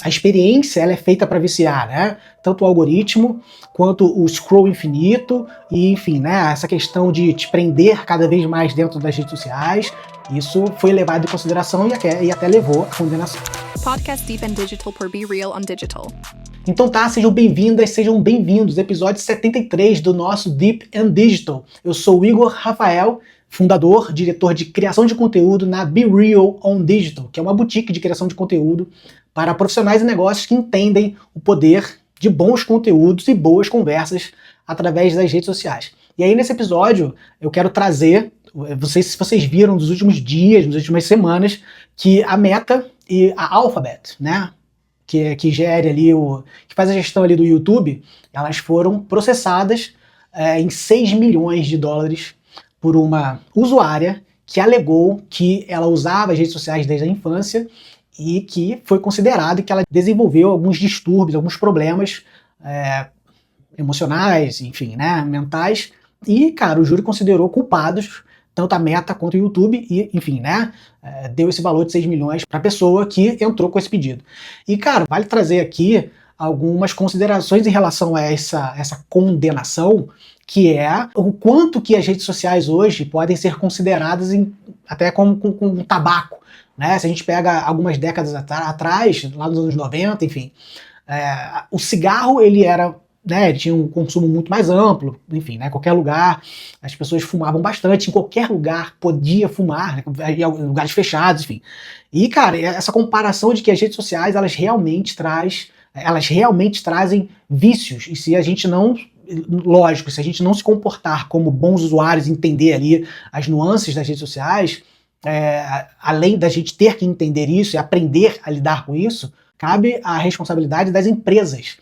a experiência ela é feita para viciar, né? Tanto o algoritmo quanto o scroll infinito e, enfim, né? Essa questão de te prender cada vez mais dentro das redes sociais, isso foi levado em consideração e até levou à condenação. Podcast Deep and Digital por Be Real on Digital. Então tá, sejam bem-vindas, sejam bem-vindos, episódio 73 do nosso Deep and Digital. Eu sou o Igor Rafael, fundador, diretor de criação de conteúdo na Be Real on Digital, que é uma boutique de criação de conteúdo para profissionais e negócios que entendem o poder de bons conteúdos e boas conversas através das redes sociais. E aí nesse episódio eu quero trazer, se vocês viram nos últimos dias, nas últimas semanas, que a Meta e a Alphabet, né, que gere ali que faz a gestão ali do YouTube, elas foram processadas em 6 milhões de dólares por uma usuária que alegou que ela usava as redes sociais desde a infância e que foi considerado que ela desenvolveu alguns distúrbios, alguns problemas emocionais, enfim, né, mentais. E, cara, o júri considerou culpados tanto a Meta quanto o YouTube e, enfim, né, deu esse valor de 6 milhões para a pessoa que entrou com esse pedido. E, cara, vale trazer aqui algumas considerações em relação a essa condenação, que é o quanto que as redes sociais hoje podem ser consideradas até como com tabaco, né? Se a gente pega algumas décadas atrás, lá nos anos 90, enfim, o cigarro ele tinha um consumo muito mais amplo, enfim, né? Qualquer lugar, as pessoas fumavam bastante, em qualquer lugar podia fumar, né? Em lugares fechados, enfim. E, cara, essa comparação de que as redes sociais, elas realmente trazem vícios, e se a gente não, lógico, se a gente não se comportar como bons usuários, entender ali as nuances das redes sociais, além da gente ter que entender isso e aprender a lidar com isso, cabe a responsabilidade das empresas.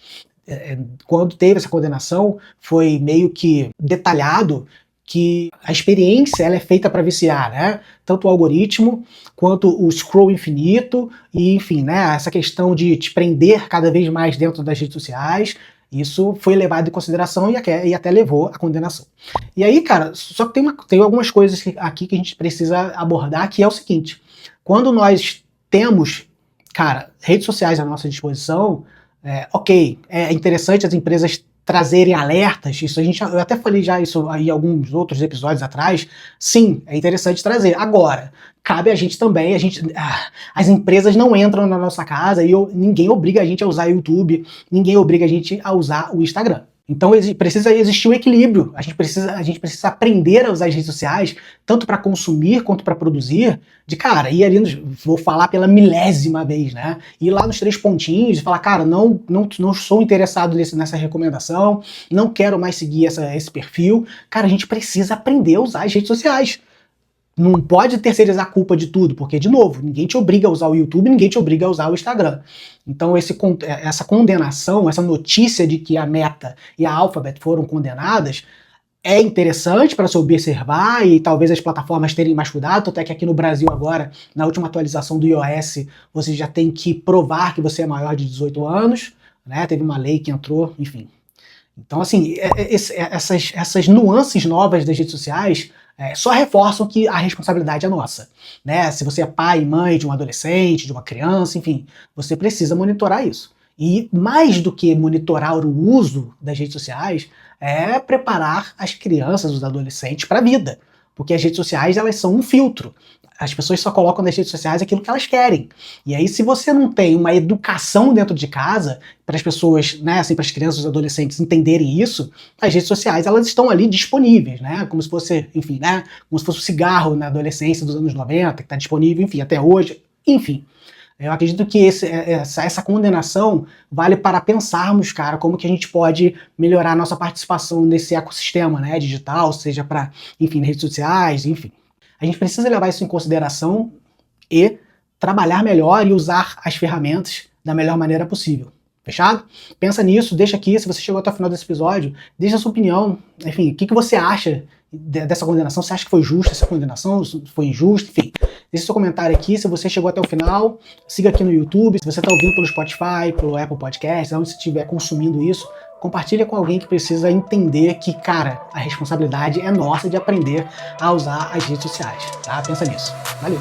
Quando teve essa condenação, foi meio que detalhado que a experiência ela é feita para viciar, né? Tanto o algoritmo quanto o scroll infinito e, enfim, né? Essa questão de te prender cada vez mais dentro das redes sociais, isso foi levado em consideração e até levou à condenação. E aí, cara, só que tem algumas coisas aqui que a gente precisa abordar, que é o seguinte: quando nós temos, cara, redes sociais à nossa disposição, ok, é interessante as empresas trazerem alertas, eu até falei já isso aí em alguns outros episódios atrás, sim, é interessante trazer. Agora, cabe a gente também, as empresas não entram na nossa casa e ninguém obriga a gente a usar o YouTube, ninguém obriga a gente a usar o Instagram. Então precisa existir um equilíbrio, a gente precisa aprender a usar as redes sociais, tanto para consumir quanto para produzir, ir ali, vou falar pela milésima vez, né? Ir lá nos 3 pontinhos e falar, cara, não sou interessado nessa recomendação, não quero mais seguir esse perfil. Cara, a gente precisa aprender a usar as redes sociais. Não pode terceirizar a culpa de tudo, porque, de novo, ninguém te obriga a usar o YouTube, ninguém te obriga a usar o Instagram. Então essa condenação, essa notícia de que a Meta e a Alphabet foram condenadas é interessante para se observar e talvez as plataformas terem mais cuidado, até que aqui no Brasil agora, na última atualização do iOS, você já tem que provar que você é maior de 18 anos, né? Teve uma lei que entrou, enfim. Então, assim, essas nuances novas das redes sociais só reforçam que a responsabilidade é nossa, né? Se você é pai e mãe de um adolescente, de uma criança, enfim, você precisa monitorar isso. E mais do que monitorar o uso das redes sociais, é preparar as crianças, os adolescentes para a vida. Porque as redes sociais, elas são um filtro. As pessoas só colocam nas redes sociais aquilo que elas querem. E aí, se você não tem uma educação dentro de casa, para as pessoas, né, assim, para as crianças e os adolescentes entenderem isso, as redes sociais, elas estão ali disponíveis, né, como se fosse, enfim, né, como se fosse o cigarro na adolescência dos anos 90, que está disponível, enfim, até hoje, enfim. Eu acredito que essa condenação vale para pensarmos, cara, como que a gente pode melhorar a nossa participação nesse ecossistema, né, digital, seja para, enfim, redes sociais, enfim. A gente precisa levar isso em consideração e trabalhar melhor e usar as ferramentas da melhor maneira possível. Fechado? Pensa nisso, deixa aqui, se você chegou até o final desse episódio, deixa a sua opinião, enfim, o que você acha dessa condenação? Você acha que foi justa essa condenação? Foi injusta? Enfim, deixa seu comentário aqui, se você chegou até o final, siga aqui no YouTube, se você está ouvindo pelo Spotify, pelo Apple Podcasts, onde você estiver consumindo isso, compartilha com alguém que precisa entender que, cara, a responsabilidade é nossa de aprender a usar as redes sociais, tá? Pensa nisso. Valeu!